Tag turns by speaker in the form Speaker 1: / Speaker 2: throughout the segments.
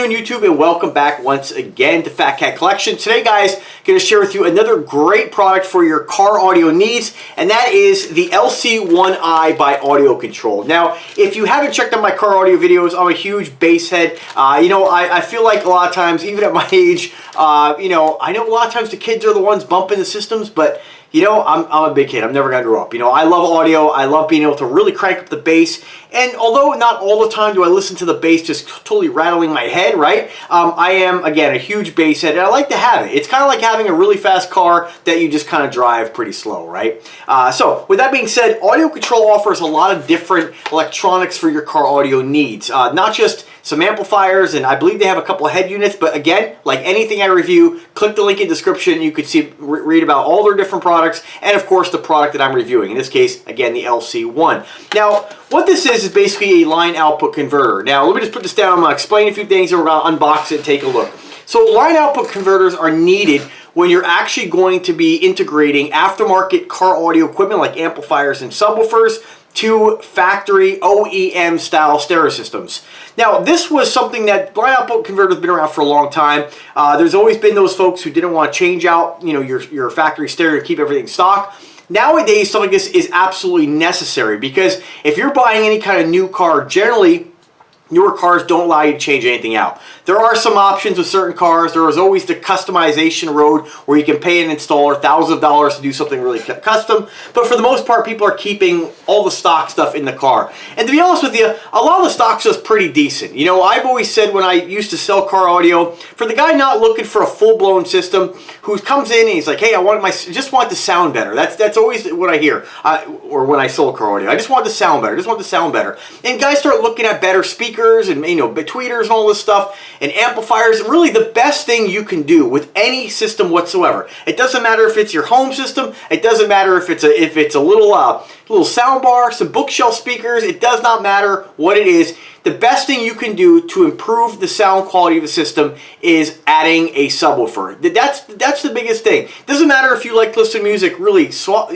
Speaker 1: doing, YouTube? And welcome back once again to Fat Cat Collection. Today, guys, going to share with you another great product for your car audio needs, and that is the LC1i by Audiocontrol. Now, if you haven't checked out my car audio videos, I'm a huge bass head. I feel like a lot of times, even at my age, I know a lot of times the kids are the ones bumping the systems, but I'm a big kid. I'm never going to grow up. I love audio. I love being able to really crank up the bass. And although not all the time do I listen to the bass just totally rattling my head, right? I am, again, a huge bass head, and I like to have it. It's kind of like having a really fast car that you just kind of drive pretty slow, right? So with that being said, Audiocontrol offers a lot of different electronics for your car audio needs. Not just some amplifiers, and I believe they have a couple of head units, but again, like anything I review, click the link in the description. You could read about all their different products, and of course the product that I'm reviewing. In this case, again, the LC1. Now, what this is basically a line output converter. Now, let me just put this down. I'm going to explain a few things, and we're going to unbox it and take a look. So line output converters are needed when you're actually going to be integrating aftermarket car audio equipment like amplifiers and subwoofers to factory OEM style stereo systems. Now, this was something that line output converters have been around for a long time. There's always been those folks who didn't want to change out, your factory stereo to keep everything stock. Nowadays, something like this is absolutely necessary because if you're buying any kind of new car, generally newer cars don't allow you to change anything out. There are some options with certain cars. There is always the customization road where you can pay an installer thousands of dollars to do something really custom. But for the most part, people are keeping all the stock stuff in the car. And to be honest with you, a lot of the stock stuff is pretty decent. I've always said when I used to sell car audio, for the guy not looking for a full-blown system who comes in and he's like, hey, just want to sound better. That's always what I hear. Or when I sold car audio, I just want to sound better. And guys start looking at better speakers and tweeters and all this stuff and amplifiers. Really, the best thing you can do with any system whatsoever. It doesn't matter if it's your home system. It doesn't matter if it's a little sound bar, some bookshelf speakers. It does not matter what it is. The best thing you can do to improve the sound quality of the system is adding a subwoofer. That's the biggest thing. It doesn't matter if you like to listen to music really soft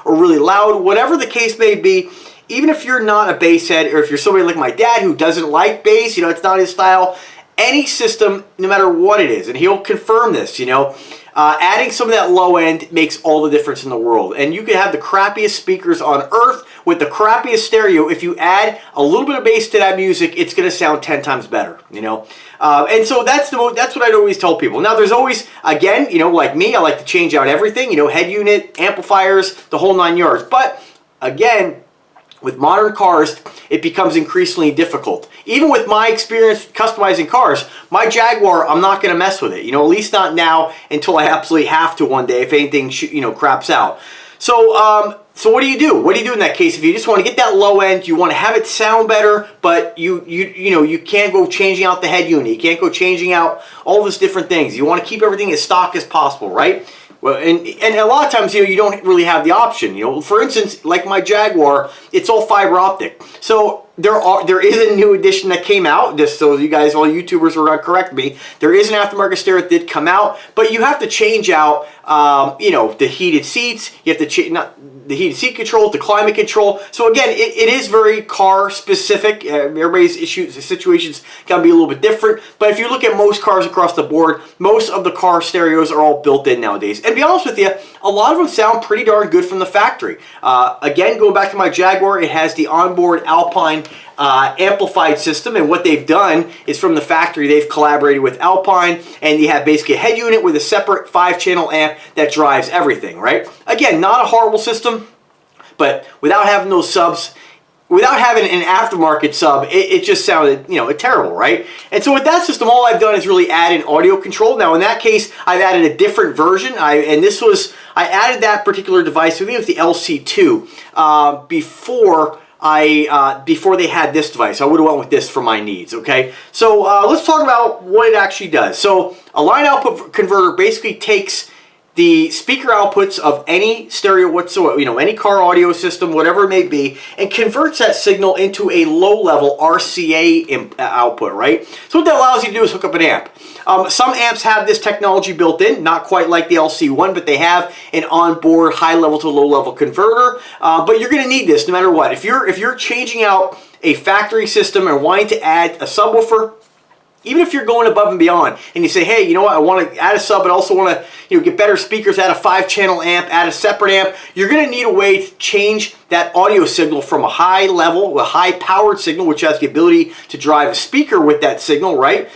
Speaker 1: or really loud, whatever the case may be. Even if you're not a bass head, or if you're somebody like my dad who doesn't like bass, it's not his style, any system, no matter what it is, and he'll confirm this, adding some of that low end makes all the difference in the world. And you can have the crappiest speakers on earth with the crappiest stereo. If you add a little bit of bass to that music, it's going to sound 10 times better, And so that's what I'd always tell people. Now, there's always, again, like me, I like to change out everything, head unit, amplifiers, the whole 9 yards. But, again, with modern cars, it becomes increasingly difficult. Even with my experience customizing cars, my Jaguar, I'm not going to mess with it. At least not now until I absolutely have to one day if anything, craps out. So, so what do you do? What do you do in that case? If you just want to get that low end, you want to have it sound better, but you can't go changing out the head unit. You can't go changing out all these different things. You want to keep everything as stock as possible, right? Well, and a lot of times, you don't really have the option. For instance, like my Jaguar, it's all fiber optic. So there is a new edition that came out, just so you guys, all YouTubers are going to correct me. There is an aftermarket stereo that did come out, but you have to change out, the heated seats. You have to change the heated seat control, the climate control. So again, it is very car specific. Everybody's situations can be a little bit different. But if you look at most cars across the board, most of the car stereos are all built in nowadays. And to be honest with you, a lot of them sound pretty darn good from the factory. Again, going back to my Jaguar, it has the onboard Alpine amplified system, and what they've done is from the factory they've collaborated with Alpine, and you have basically a head unit with a separate 5-channel amp that drives everything, right? Again, not a horrible system, but without having those subs, without having an aftermarket sub, it just sounded, terrible, right? And so with that system, all I've done is really add an Audiocontrol. Now in that case, I've added a different version, I added that particular device, I think it was the LC2, before they had this device. I would have went with this for my needs, okay? So let's talk about what it actually does. So a line output converter basically takes the speaker outputs of any stereo whatsoever, any car audio system, whatever it may be, and converts that signal into a low-level RCA output, right? So what that allows you to do is hook up an amp. Some amps have this technology built in, not quite like the LC1, but they have an onboard high-level to low-level converter. But you're going to need this no matter what. If you're changing out a factory system and wanting to add a subwoofer, Even if you're going above and beyond and you say, hey, you know what, I want to add a sub, but also want to, you know, get better speakers, add a 5-channel amp, add a separate amp, you're going to need a way to change that audio signal from a high level, a high powered signal, which has the ability to drive a speaker with that signal, right,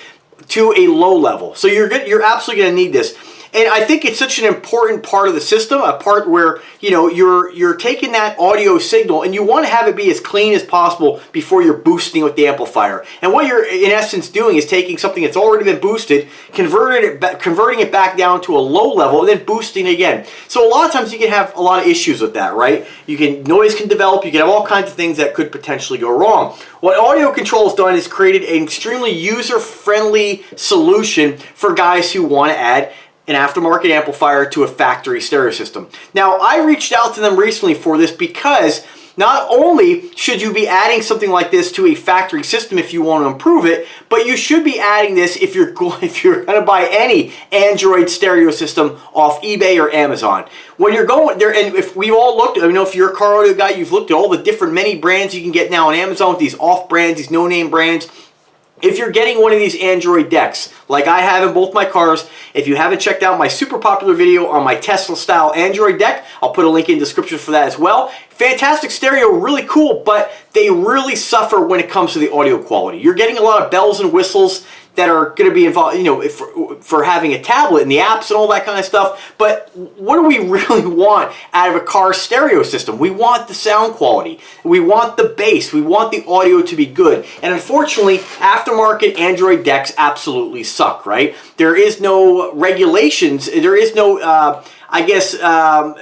Speaker 1: to a low level. So you're absolutely going to need this. And I think it's such an important part of the system, a part where, you know, you're taking that audio signal and you want to have it be as clean as possible before you're boosting with the amplifier. And what you're in essence doing is taking something that's already been boosted, converting it back down to a low level, and then boosting again. So a lot of times you can have a lot of issues with that, right? Noise can develop, you can have all kinds of things that could potentially go wrong. What Audiocontrol has done is created an extremely user-friendly solution for guys who want to add an aftermarket amplifier to a factory stereo system. Now, I reached out to them recently for this because not only should you be adding something like this to a factory system if you want to improve it, but you should be adding this if you're going to buy any Android stereo system off eBay or Amazon. When you're going there, and if we've all looked, I know if you're a car audio guy, you've looked at all the different many brands you can get now on Amazon with these off brands, these no-name brands. If you're getting one of these Android decks, like I have in both my cars, if you haven't checked out my super popular video on my Tesla style Android deck, I'll put a link in the description for that as well. Fantastic stereo, really cool, but they really suffer when it comes to the audio quality. You're getting a lot of bells and whistles that are going to be involved, you know, for having a tablet and the apps and all that kind of stuff. But what do we really want out of a car stereo system? We want the sound quality. We want the bass. We want the audio to be good. And unfortunately, aftermarket Android decks absolutely suck, right? There is no regulations. There is no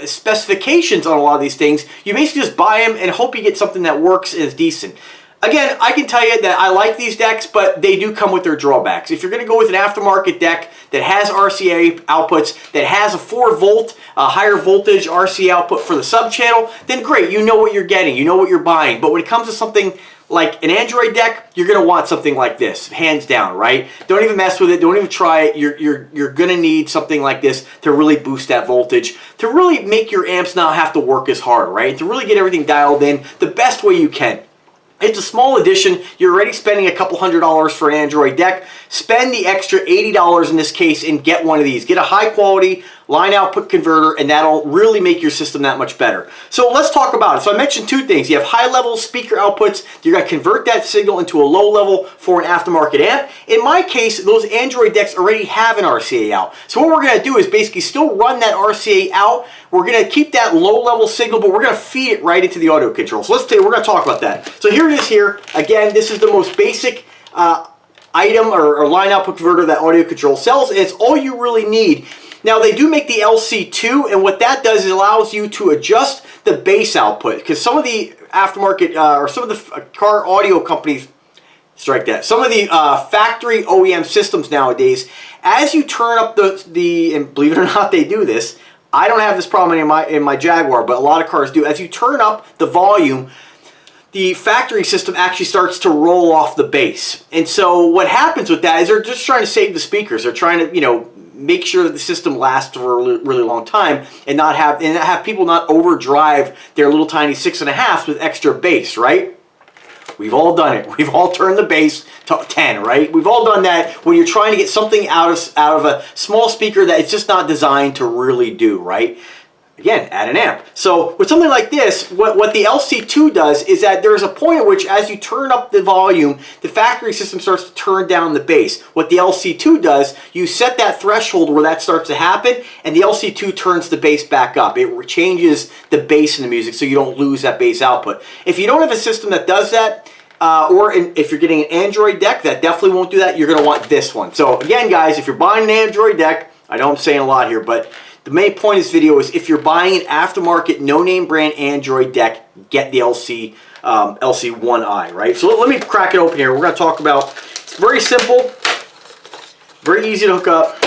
Speaker 1: specifications on a lot of these things. You basically just buy them and hope you get something that works and is decent. Again, I can tell you that I like these decks, but they do come with their drawbacks. If you're going to go with an aftermarket deck that has RCA outputs, that has a 4-volt, higher voltage RCA output for the sub-channel, then great, you know what you're getting, you know what you're buying. But when it comes to something like an Android deck, you're going to want something like this, hands down, right? Don't even mess with it. Don't even try it. You're going to need something like this to really boost that voltage, to really make your amps not have to work as hard, right? To really get everything dialed in the best way you can. It's a small addition. You're already spending a couple $100s for an Android deck. Spend the extra $80 in this case and get one of these. Get a high quality line output converter, and that'll really make your system that much better. So let's talk about it. So I mentioned two things. You have high level speaker outputs. You're going to convert that signal into a low level for an aftermarket amp. In my case, those Android decks already have an RCA out. So what we're going to do is basically still run that RCA out. We're going to keep that low level signal, but we're going to feed it right into the audio control. So we're going to talk about that. So here it is here. Again, this is the most basic item or line output converter that Audiocontrol sells, and it's all you really need. Now, they do make the LC2, and what that does is allows you to adjust the bass output, because some of the aftermarket or some of the car audio companies, strike that, some of the factory OEM systems nowadays, as you turn up and believe it or not, they do this. I don't have this problem in my Jaguar, but a lot of cars do. As you turn up the volume, the factory system actually starts to roll off the bass. And so what happens with that is they're just trying to save the speakers. They're trying to, you know, make sure that the system lasts for a really long time and not have people not overdrive their little tiny 6.5s with extra bass, right? We've all done it. We've all turned the bass to 10, right? We've all done that when you're trying to get something out of a small speaker that it's just not designed to really do, right? Again, add an amp. So with something like this, what the LC2 does is that there's a point at which as you turn up the volume, the factory system starts to turn down the bass. What the LC2 does, you set that threshold where that starts to happen, and the LC2 turns the bass back up. It changes the bass in the music so you don't lose that bass output. If you don't have a system that does that, if you're getting an Android deck, that definitely won't do that. You're going to want this one. So again, guys, if you're buying an Android deck, I know I'm saying a lot here, but the main point of this video is if you're buying an aftermarket no-name brand Android deck, get the LC1i, right? So let me crack it open here. We're going to talk about, it's very simple, very easy to hook up.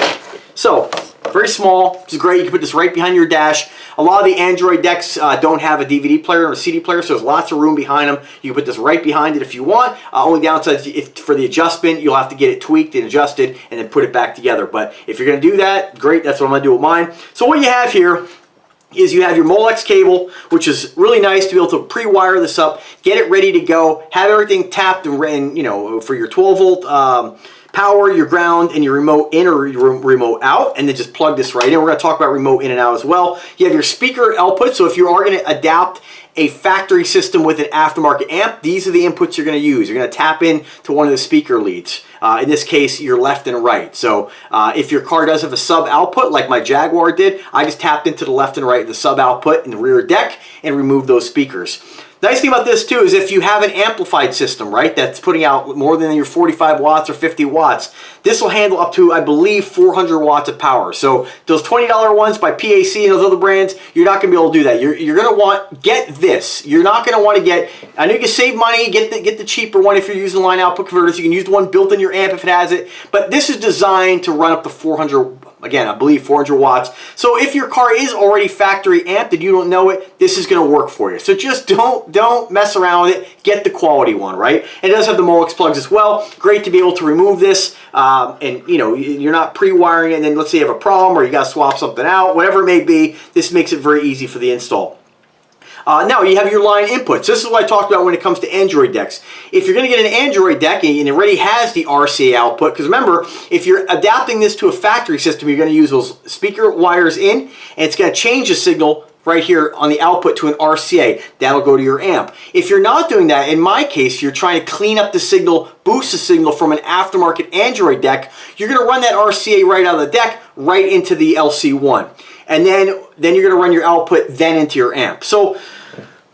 Speaker 1: So, very small, it's great. You can put this right behind your dash. A lot of the Android decks don't have a DVD player or a CD player, so there's lots of room behind them. You can put this right behind it if you want. Only downside is for the adjustment, you'll have to get it tweaked and adjusted and then put it back together. But if you're going to do that, great, that's what I'm going to do with mine. So what you have here is you have your Molex cable, which is really nice to be able to pre-wire this up, get it ready to go, have everything tapped and you know, for your 12-volt power, your ground, and your remote in or your remote out, and then just plug this right in. We're going to talk about remote in and out as well. You have your speaker output, so if you are going to adapt a factory system with an aftermarket amp, these are the inputs you're going to use. You're going to tap in to one of the speaker leads. In this case, your left and right. So if your car does have a sub output, like my Jaguar did, I just tapped into the left and right of the sub output in the rear deck and removed those speakers. Nice thing about this too is if you have an amplified system, right, that's putting out more than your 45 watts or 50 watts, this will handle up to, I believe, 400 watts of power. So those $20 ones by PAC and those other brands, you're not going to be able to do that. You're going to want, get this. You're not going to want to get, I know you can save money, get the cheaper one if you're using line output converters. You can use the one built in your amp if it has it, but this is designed to run up to 400, again, I believe 400 watts. So if your car is already factory amped and you don't know it, this is going to work for you. So just don't mess around with it. Get the quality one, right? And it does have the Molex plugs as well. Great to be able to remove this, and you know, you're not pre-wiring it, and then let's say you have a problem or you got to swap something out, whatever it may be, this makes it very easy for the install. Now you have your line inputs. This is what I talked about when it comes to Android decks. If you're going to get an Android deck and it already has the RCA output, because remember, if you're adapting this to a factory system, you're going to use those speaker wires in, and it's going to change the signal right here on the output to an RCA. That'll go to your amp. If you're not doing that, in my case, you're trying to clean up the signal, boost the signal from an aftermarket Android deck, you're going to run that RCA right out of the deck, right into the LC1. And then you're going to run your output then into your amp. So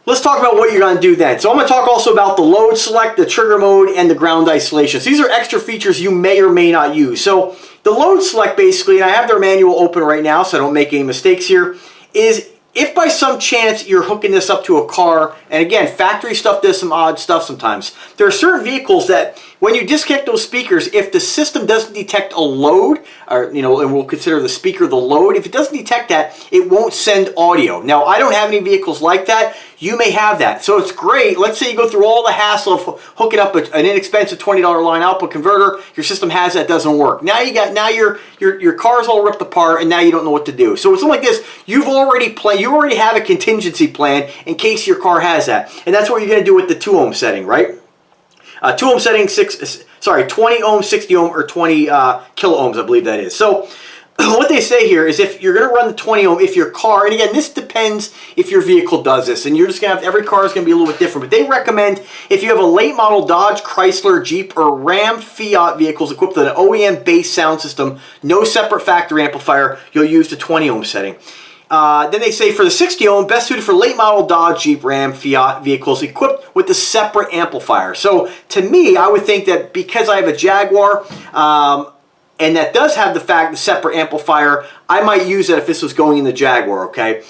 Speaker 1: let's talk about what you're going to do then. So I'm going to talk also about the load select, the trigger mode, and the ground isolation. So these are extra features you may or may not use. So the load select basically, and I have their manual open right now so I don't make any mistakes here, is if by some chance you're hooking this up to a car, and again, factory stuff does some odd stuff sometimes. There are certain vehicles that when you disconnect those speakers, if the system doesn't detect a load, or, you know, and we'll consider the speaker the load, if it doesn't detect that, it won't send audio. Now, I don't have any vehicles like that. You may have that. So it's great. Let's say you go through all the hassle of hooking up an inexpensive $20 line output converter. Your system has that, doesn't work. Now your car's all ripped apart, and now you don't know what to do. So with something like this, you already have a contingency plan in case your car has that. And that's what you're going to do with the 2 ohm setting, right? 2 ohm setting, 20 ohm, 60 ohm, or 20 kilo ohms, I believe that is. So what they say here is if you're going to run the 20 ohm, if your car, and again, this depends if your vehicle does this, and you're just going to have, every car is going to be a little bit different, but they recommend if you have a late model Dodge, Chrysler, Jeep, or Ram Fiat vehicles equipped with an OEM based sound system, no separate factory amplifier, you'll use the 20 ohm setting. Then they say for the 60 ohm, best suited for late model Dodge, Jeep, Ram, Fiat vehicles equipped with the separate amplifier. So to me, I would think that because I have a Jaguar, and that does have the separate amplifier, I might use it if this was going in the Jaguar, okay?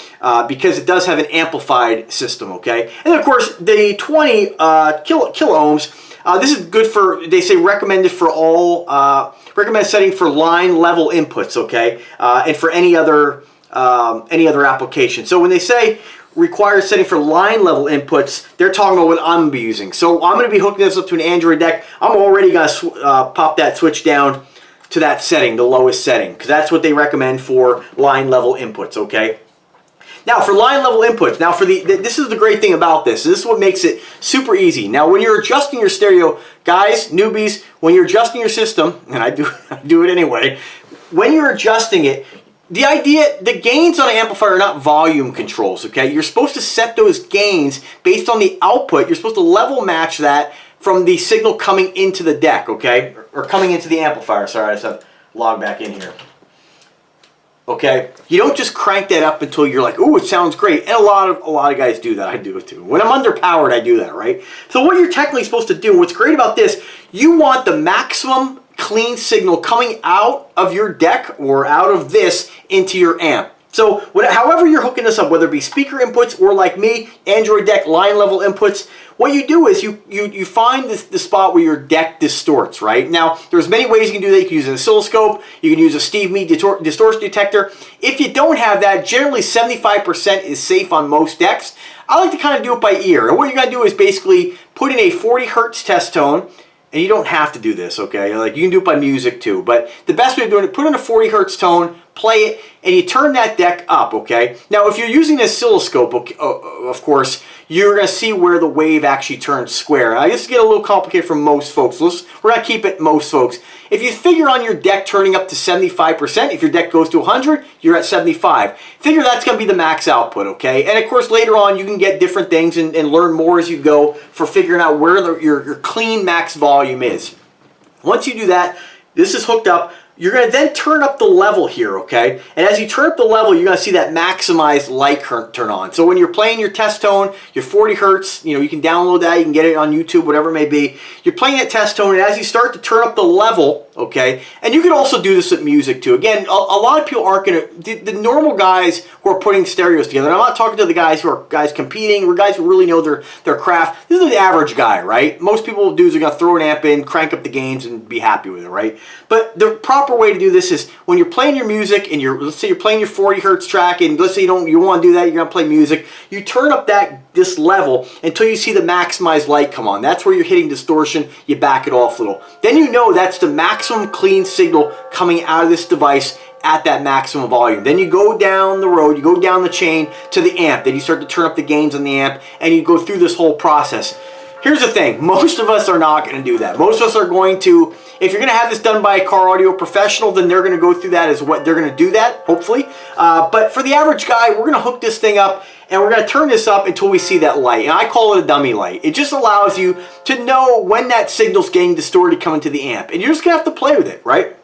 Speaker 1: Because it does have an amplified system, okay? And of course, the 20 kilo ohms, this is good for, they say recommended for all, recommended setting for line level inputs, okay? And for any other application. So when they say required setting for line level inputs, they're talking about what I'm going to be using. So I'm going to be hooking this up to an Android deck. I'm already going to pop that switch down to that setting, the lowest setting, because that's what they recommend for line level inputs, okay? Now for line level inputs, now for this is the great thing about this. This is what makes it super easy. Now when you're adjusting your stereo, guys, newbies, when you're adjusting your system, and I do it anyway, when you're adjusting it, the gains on an amplifier are not volume controls, okay? You're supposed to set those gains based on the output. You're supposed to level match that from the signal coming into the deck, okay? Or coming into the amplifier. Sorry, I just have to log back in here. Okay? You don't just crank that up until you're like, ooh, it sounds great. And a lot of guys do that. I do it too. When I'm underpowered, I do that, right? So what you're technically supposed to do, what's great about this, you want the maximum clean signal coming out of your deck or out of this into your amp. So however you're hooking this up, whether it be speaker inputs or like me, Android deck line level inputs, what you do is you find the spot where your deck distorts, right? Now, there's many ways you can do that. You can use an oscilloscope, you can use a Steve Mead distortion detector. If you don't have that, generally 75% is safe on most decks. I like to kind of do it by ear. And what you're going to do is basically put in a 40 hertz test tone. And you don't have to do this, okay? Like you can do it by music too. But the best way of doing it, put in a 40 hertz tone, play it, and you turn that deck up, okay? Now, if you're using an oscilloscope, okay, of course, you're going to see where the wave actually turns square. Now, this get a little complicated for most folks. We're going to keep it most folks. If you figure on your deck turning up to 75%, if your deck goes to 100, you're at 75. Figure that's going to be the max output, okay? And of course, later on, you can get different things and learn more as you go for figuring out where your clean max volume is. Once you do that, this is hooked up. You're going to then turn up the level here, okay? And as you turn up the level, you're going to see that maximized light current turn on. So when you're playing your test tone, your 40 hertz, you know, you can download that, you can get it on YouTube, whatever it may be. You're playing that test tone, and as you start to turn up the level, okay, and you can also do this with music too. Again, a lot of people aren't going to, the normal guys who are putting stereos together, and I'm not talking to the guys who are competing, or guys who really know their craft. This is the average guy, right? Most people will do is they're going to throw an amp in, crank up the gains, and be happy with it, right? But the proper way to do this is when you're playing your music, and let's say you're playing your 40 hertz track, and let's say you want to do that, you're going to play music, you turn up this level until you see the maximized light come on. That's where you're hitting distortion, you back it off a little. Then you know that's the maximum clean signal coming out of this device at that maximum volume. Then you go down the road, you go down the chain to the amp, then you start to turn up the gains on the amp, and you go through this whole process. Here's the thing, most of us are not going to do that. Most of us are going to, if you're going to have this done by a car audio professional, then they're going to go through that as what they're going to do that, hopefully. But for the average guy, we're going to hook this thing up, and we're going to turn this up until we see that light. And I call it a dummy light. It just allows you to know when that signal's getting distorted coming to the amp. And you're just going to have to play with it, right?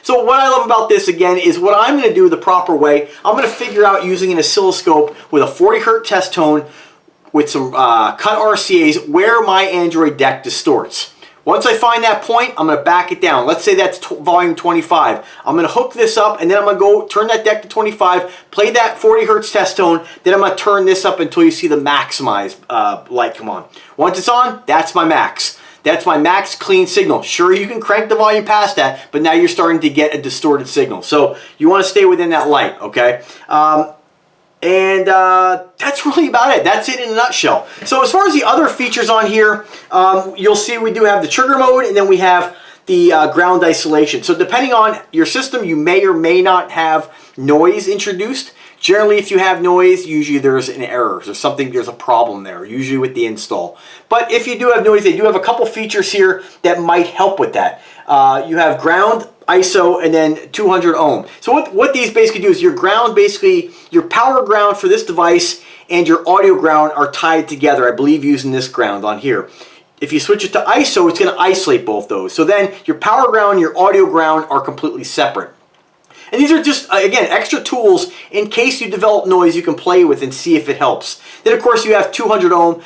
Speaker 1: So what I love about this, again, is what I'm going to do the proper way. I'm going to figure out using an oscilloscope with a 40 hertz test tone with some cut RCAs where my Android deck distorts. Once I find that point, I'm going to back it down. Let's say that's volume 25. I'm going to hook this up, and then I'm going to go turn that deck to 25, play that 40 hertz test tone, then I'm going to turn this up until you see the maximized light come on. Once it's on, that's my max. That's my max clean signal. Sure, you can crank the volume past that, but now you're starting to get a distorted signal. So you want to stay within that light, okay? And that's really about it. That's it in a nutshell. So as far as the other features on here, you'll see we do have the trigger mode, and then we have the ground isolation. So depending on your system, you may or may not have noise introduced. Generally, if you have noise, usually there's an error. There's a problem there, usually with the install. But if you do have noise, they do have a couple features here that might help with that. You have ground, ISO, and then 200 ohm. So what these basically do is your ground, basically your power ground for this device and your audio ground are tied together, I believe, using this ground on here. If you switch it to ISO, it's going to isolate both those. So then your power ground and your audio ground are completely separate. And these are just, again, extra tools in case you develop noise you can play with and see if it helps. Then, of course, you have 200 ohm.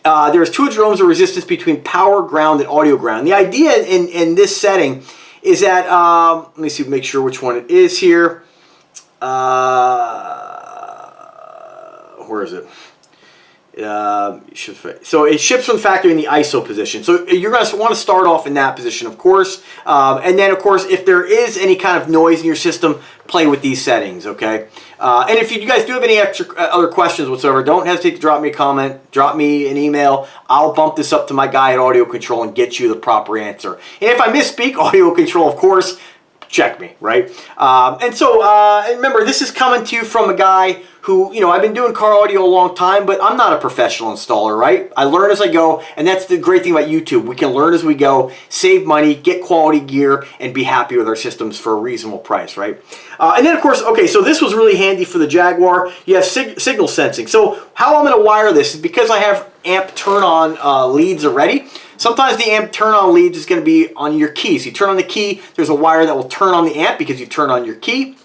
Speaker 1: There's 200 ohms of resistance between power ground and audio ground. The idea in this setting is that, let me see, make sure which one it is here. Where is it? So it ships from the factory in the ISO position. So you're going to want to start off in that position, of course. And then, of course, if there is any kind of noise in your system, play with these settings, okay? And if you guys do have any other questions whatsoever, don't hesitate to drop me a comment, drop me an email. I'll bump this up to my guy at Audiocontrol and get you the proper answer. And if I misspeak, Audiocontrol, of course, check me, right? And remember, this is coming to you from a guy who, you know, I've been doing car audio a long time, but I'm not a professional installer, right? I learn as I go, and that's the great thing about YouTube. We can learn as we go, save money, get quality gear, and be happy with our systems for a reasonable price, right? And then, of course, okay, so this was really handy for the Jaguar. You have signal sensing. So how I'm going to wire this is because I have amp turn-on leads already. Sometimes the amp turn-on leads is going to be on your key. So you turn on the key, there's a wire that will turn on the amp because you turn on your key.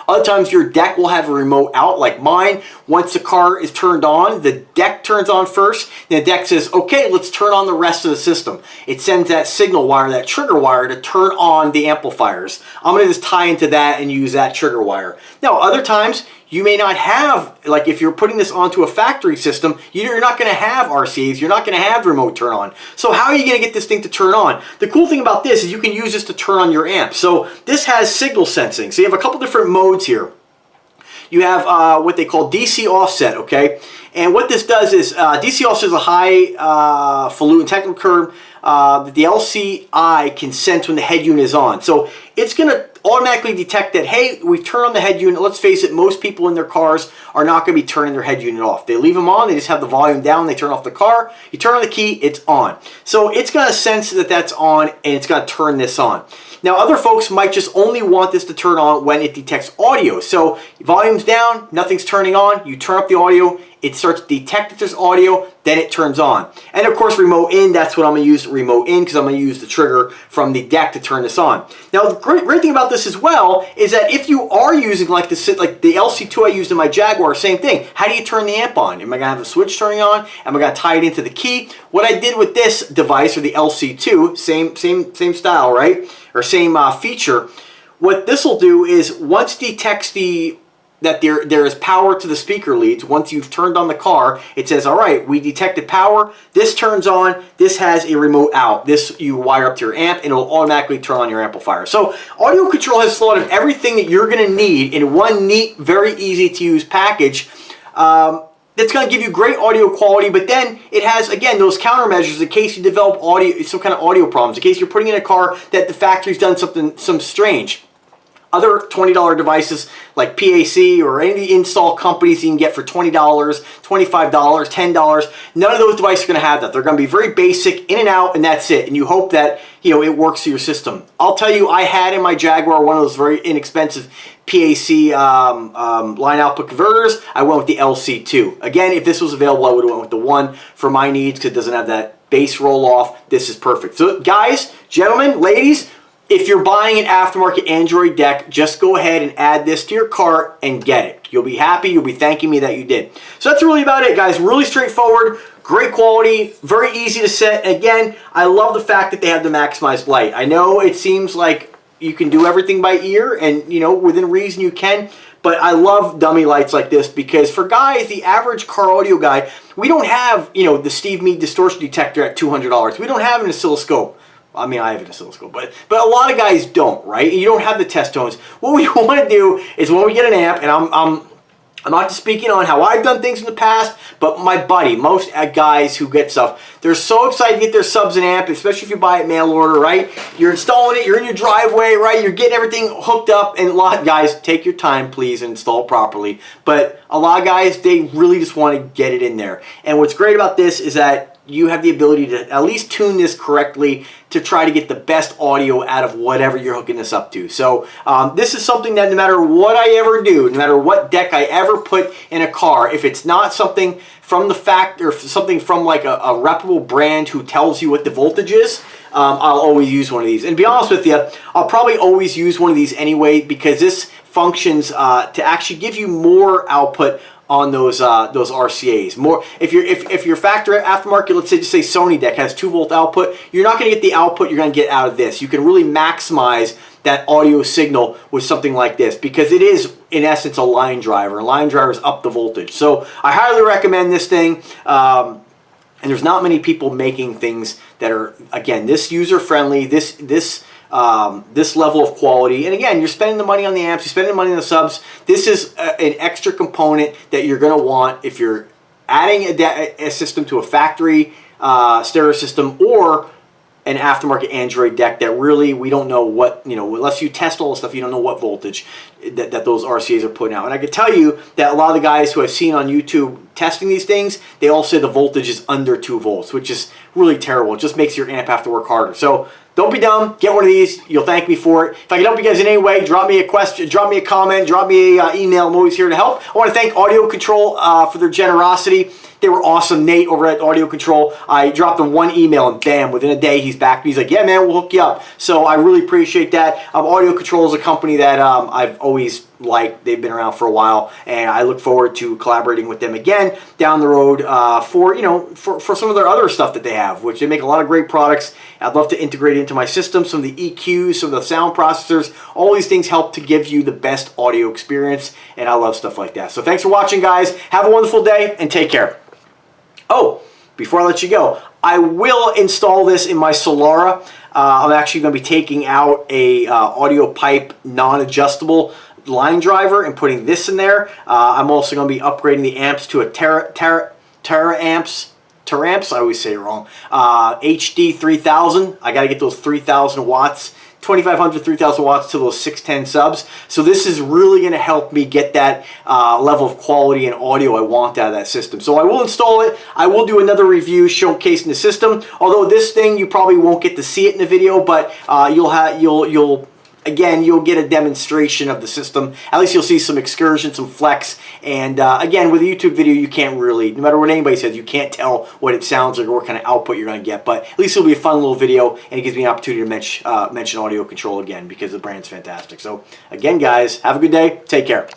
Speaker 1: Other times your deck will have a remote out, like mine. Once the car is turned on, the deck turns on first. And the deck says, okay, let's turn on the rest of the system. It sends that signal wire, that trigger wire, to turn on the amplifiers. I'm going to just tie into that and use that trigger wire. Now, other times, you may not have, like if you're putting this onto a factory system, you're not going to have RCAs, you're not going to have remote turn on. So how are you going to get this thing to turn on? The cool thing about this is you can use this to turn on your amp. So this has signal sensing. So you have a couple different modes here. You have what they call DC offset, okay? And what this does is, DC offset is a high falutin technical curve that the LCI can sense when the head unit is on. So it's going to automatically detect that, hey, we've turned on the head unit. Let's face it, most people in their cars are not going to be turning their head unit off. They leave them on, they just have the volume down, they turn off the car, you turn on the key, it's on. So it's going to sense that that's on, and it's going to turn this on. Now, other folks might just only want this to turn on when it detects audio. So volume's down, nothing's turning on, you turn up the audio, it starts to detect that there's audio, then it turns on. And of course, remote in, that's what I'm going to use, remote in, because I'm going to use the trigger from the deck to turn this on. Now, the great thing about this as well is that if you are using like the LC2 I used in my Jaguar, same thing. How do you turn the amp on? Am I going to have the switch turning on? Am I going to tie it into the key? What I did with this device, or the LC2, same style, right? Or same feature. What this will do is once it detects that there is power to the speaker leads, once you've turned on the car, it says, all right, we detected power, this turns on, this has a remote out. This you wire up to your amp and it'll automatically turn on your amplifier. So Audiocontrol has thought of everything that you're going to need in one neat, very easy to use package. That's going to give you great audio quality, but then it has, again, those countermeasures in case you develop some kind of audio problems, in case you're putting in a car that the factory's done some strange. Other $20 devices like PAC or any install companies you can get for $20, $25, $10, none of those devices are going to have that. They're going to be very basic, in and out, and that's it. And you hope that it works through your system. I'll tell you, I had in my Jaguar one of those very inexpensive PAC line output converters. I went with the LC2. Again, if this was available, I would have went with the one for my needs because it doesn't have that bass roll off. This is perfect. So guys, gentlemen, ladies, if you're buying an aftermarket Android deck, just go ahead and add this to your cart and get it. You'll be happy. You'll be thanking me that you did. So that's really about it, guys. Really straightforward, great quality, very easy to set. And again, I love the fact that they have the maximized light. I know it seems like you can do everything by ear, and within reason you can. But I love dummy lights like this because for guys, the average car audio guy, we don't have the Steve Mead distortion detector at $200. We don't have an oscilloscope. I mean, I have an oscilloscope, but a lot of guys don't, right? You don't have the test tones. What we want to do is when we get an amp, and I'm not just speaking on how I've done things in the past, but my buddy, most guys who get stuff, they're so excited to get their subs and amp, especially if you buy it mail order, right? You're installing it, you're in your driveway, right? You're getting everything hooked up, and a lot of guys, take your time, please, and install it properly. But a lot of guys, they really just want to get it in there. And what's great about this is that you have the ability to at least tune this correctly to try to get the best audio out of whatever you're hooking this up to. So this is something that no matter what I ever do, no matter what deck I ever put in a car, if it's not something from the factory or something from like a reputable brand who tells you what the voltage is, I'll always use one of these. And to be honest with you, I'll probably always use one of these anyway because this functions to actually give you more output on those RCAs. More if your factory aftermarket, let's say just say Sony deck has 2-volt output, you're not going to get the output you're going to get out of this. You can really maximize that audio signal with something like this because it is in essence a line driver. A line driver is up the voltage. So I highly recommend this thing. And there's not many people making things that are, again, this user friendly, this level of quality. And again, you're spending the money on the amps, you're spending the money on the subs. This is an extra component that you're going to want if you're adding a system to a factory stereo system or an aftermarket Android deck that really we don't know what, unless you test all the stuff, you don't know what voltage that those RCAs are putting out. And I can tell you that a lot of the guys who I've seen on YouTube testing these things, they all say the voltage is under 2 volts, which is really terrible. It just makes your amp have to work harder. So don't be dumb. Get one of these. You'll thank me for it. If I can help you guys in any way, drop me a question, drop me a comment, drop me an email. I'm always here to help. I want to thank Audiocontrol for their generosity. They were awesome. Nate over at Audiocontrol, I dropped him one email and bam, within a day he's back. He's like, yeah, man, we'll hook you up. So I really appreciate that. Audiocontrol is a company that I've always liked. They've been around for a while, and I look forward to collaborating with them again down the road for some of their other stuff that they have, which they make a lot of great products. I'd love to integrate it into my system, some of the EQs, some of the sound processors. All these things help to give you the best audio experience, and I love stuff like that. So thanks for watching, guys. Have a wonderful day, and take care. Oh, before I let you go, I will install this in my Solara. I'm actually going to be taking out a audio pipe non-adjustable line driver and putting this in there. I'm also going to be upgrading the amps to a Teraamps, I always say it wrong, HD 3000. I got to get those 3000 watts 2,500, 3,000 watts to those 610 subs. So this is really going to help me get that level of quality and audio I want out of that system. So I will install it. I will do another review showcasing the system. Although this thing, you probably won't get to see it in the video, but you'll get a demonstration of the system. At least you'll see some excursion, some flex. And again, with a YouTube video, you can't really, no matter what anybody says, you can't tell what it sounds like or what kind of output you're going to get. But at least it'll be a fun little video, and it gives me an opportunity to mention Audio Control again, because the brand's fantastic. So again, guys, have a good day. Take care.